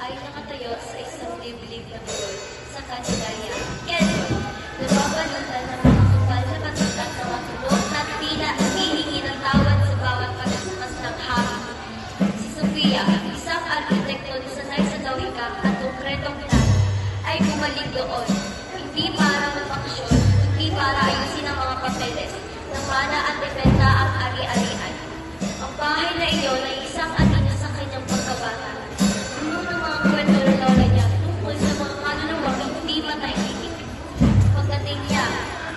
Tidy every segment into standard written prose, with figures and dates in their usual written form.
ay nakatayo sa isang liblib na burol sa Candelaria, Quezon. Nababalutan ng mga kupal na batot at mga tulog na tila hihingi ng tawad sa bawat pagkasmas ng hangin. Si Sofia, isang arkitekto na sanay sa gawika at konkretong plano, ay bumalik doon. Hindi para magbakasyon, hindi para ayusin ang mga papeles, na mana at dependa ang ari-arian. Ang bahay na iyon ay isang anino sa kanyang pagkabata. Puno ng mga kwento ng lola niya tungkol sa mga kaluluwang hindi matahimik. Pagdating niya,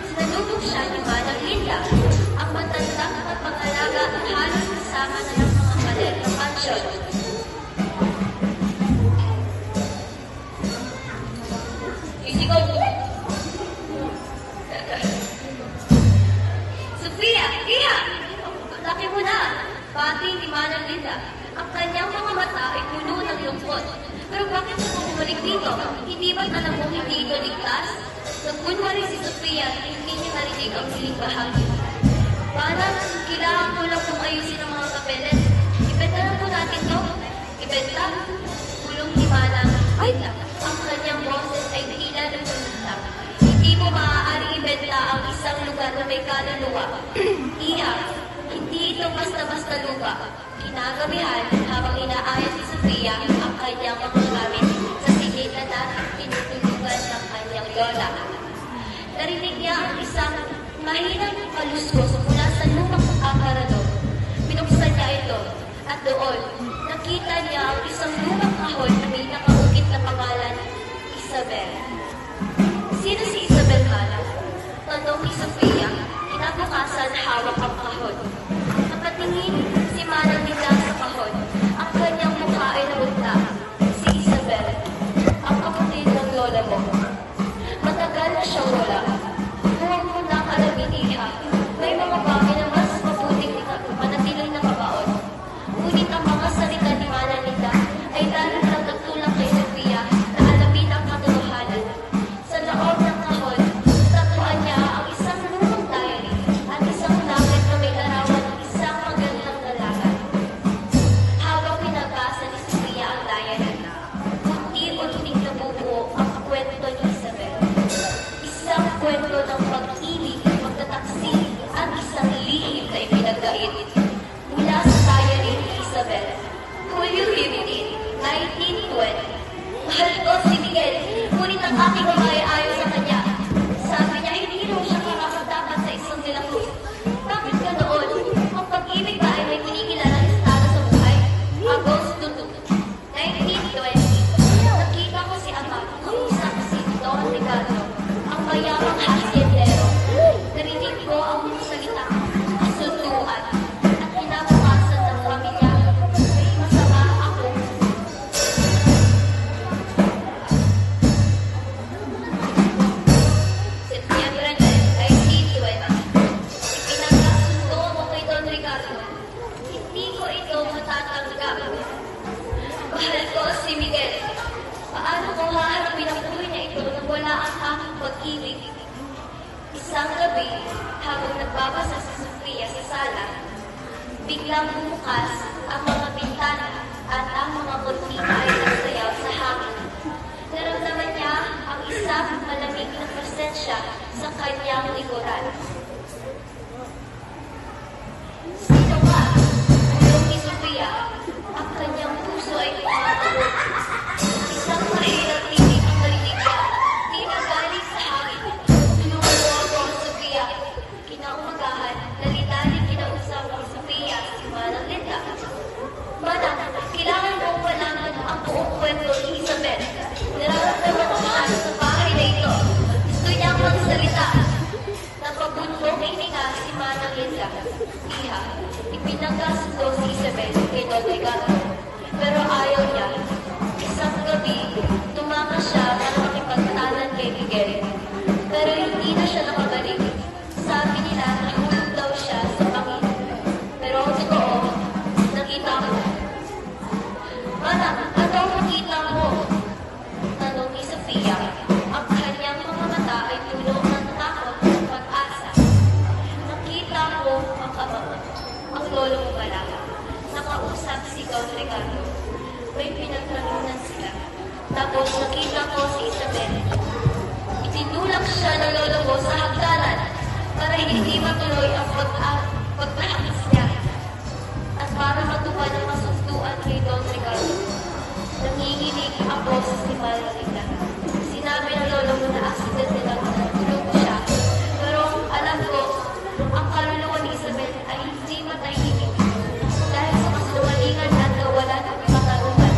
sinalubog siya ni Manang Linda, ang matandang at pangalaga at halos kasama na ng mga paler ng mansyon. Isigaw mo! Sofia! Iha! Laki mo na! Pati ni Manang Linda. Ang kanyang mga mata ay puno ng lungkot. Pero bakit siya bumalik dito? Hindi ba't alam mo hindi ito ligtas? Nagkunwari si Sofia na hindi niya narinig ang siling bahagi. Parang kailangan ko lang kung ayusin ang mga papeles. Ibenta na po natin to. Ibenta? Kulong ni Manang Linda. Ang kanyang boses ay tila ng sumita. Hindi mo maaaring ibenta ang isang lugar na may kaluluwa. Iya, hindi ito basta-basta lupa. Kinagabihan habang inaayos si Sofia ang kanyang mga gamit sa silita na tinutulugan ng kanyang lola. Narinig niya ang isang mahinang kaluskos mula sa lumang aparador. Pinuksan niya ito at doon nakita niya ang isang lumang kahon na may nakaukit na pangalan, Isabel. Sino si Isabel Mala? Tanong ni Sofia, kinabukasan hawak ang kahon. Nakatingin si Manang Linda sa kahon. Ang kanyang mukha ay namunta. Si Isabel, ang kapatid ng lola mo. Matagal na siyang wala. Huwag mo nang alamin, Iha. May mga bagay na mas mabuting manatiling nakabaon. Ngunit ang mga salita ni Manang Linda ay dahil lang nagtulak kay Sofia na alamin ang katotohanan. Sa loob ng kahon, tatuan niya ang isang lumang diary at isang langit na may larawan ng isang magandang dalaga. Habang pinabasa ni Sofia ang diary, unti-unting nabubuo ang kwento ni Isabel. Isang kwento ng pag-ibig, pagtataksil, at isang lihim na ipinagdait. Mula sa diary ni Isabel, Julio 15, 1920. Mahal ko si Miguel, ngunit ang aking mga ay ayaw sa kanya. Sabi niya, hindi raw siya karapat-dapat sa isang nilako. Bakit ka noon? Ang pag-ibig ba ay may kinikilalang estado sa buhay? Agosto 2, 1920. Nakita ko si Ama, kausap si Don Ricardo, ang mayamang hasyendero. Narinig ko ang mga salita, kasunduan, at kinabukasan ng pamilya. May masama ako. September 1920. Ipinagkasundo ako kay Don Ricardo. Hindi ko ito matatanggap. Mahal ko si Miguel. Paano ko haharapin ang buhay na ito nang wala ang aking pag-ibig? Isang gabi, habang nagbabasa si Sofia sa sala, biglang bumukas ang mga bintana at ang mga kurtina ay nagsayaw sa hangin. Naramdaman niya ang isang malamig na presensya sa kanyang likuran. Sino ka? Tulong ni Sofia. Ang kanyang puso ay kumakabog. Isang mahirap tinig ang narinig niya. Tila galing sa hangin. Tulungan mo ako, Sofia. Kinaumagahan, dali-dali kinausap ang Sofia si Manang Linda. Manang, kailangan mong malaman ang buong kwento ni Isabel. Nararamdaman ko siya sa bahay na ito. Gusto niyang magsalita. Napabundong hininga si Manang Linda. Iha, ipinagkasundo si Isabel kay Don Ricardo. Pero ayaw niya. Isang gabi, tumakas siya para makipagtanan kay Miguel. Pero hindi na siya nakabalik. Sabi nila, nahulog daw siya sa pangin. Pero ang totoo, nakita ko. Manang, ano ang nakita mo? Tanong ni Sofia. Ang kanyang mga mata ay puno ng takot at pag-asa. Nakita ko ang ama mo. Ang lolo mo pala. Nakausap si Don Ricardo. may pinagtalunan sila. Tapos nakita ko si Isabel. Itinulak siya ng lolo ko sa hagdanan para hindi matuloy ang pagtahakis niya at para matupad ang kasunduan kay Don Ricardo. Nanginginig ang boses ni Margarita. Sinabi ng lolo ko na aksidente lang na tulog siya. Pero alam ko, ang kaluluwa ni Isabel ay hindi matahimik dahil sa kasinungalingan at kawalan ng katarungan.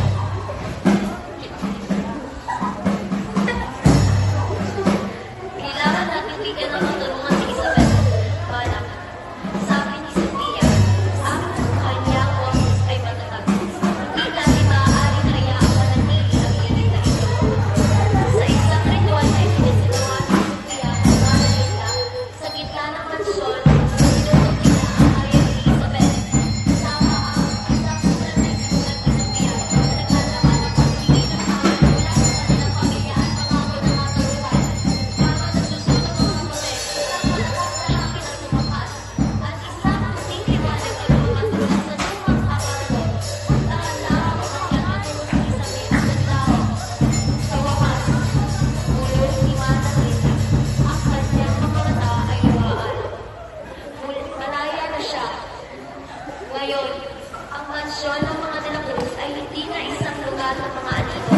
Kailangan natin bigyan ng katarungan si Isabel. Manak, sabi ni Sophia, ang kanyang boses ay matatag. Hindi natin maaaring hayaang manatili ang init na ito. Sa isang ritual ay sinisinuha ni Sophia ang Margarita sa gitna ng mansyon, sinutok nila ang hayag ni Isabel. Sama ang isang sulat na isinulat ni Sophia na naglalaman ng paghingi ng tawad mula sa kanilang pamilya at pangako ng mga tauhan. Habang nagsusulat ang mga papel, kasama ng pagsasakin at tumakas. At isang puting liwanag ay lumakatuloy sa lumang aparador. Dahan-dahan umakyat patungo sa Isabel at naglaho. Sa wakas, ulol ni Manang Rita. Ang kanyang mga mata ay luhaan. Malaya na siya. Ngayon, ang mansyon ng mga De la Cruz ay hindi na isang lugar ng mga anino,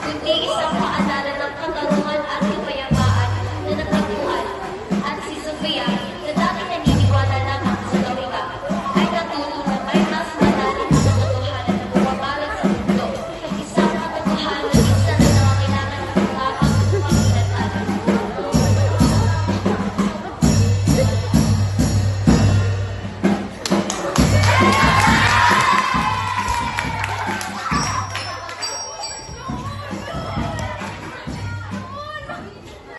kundi isang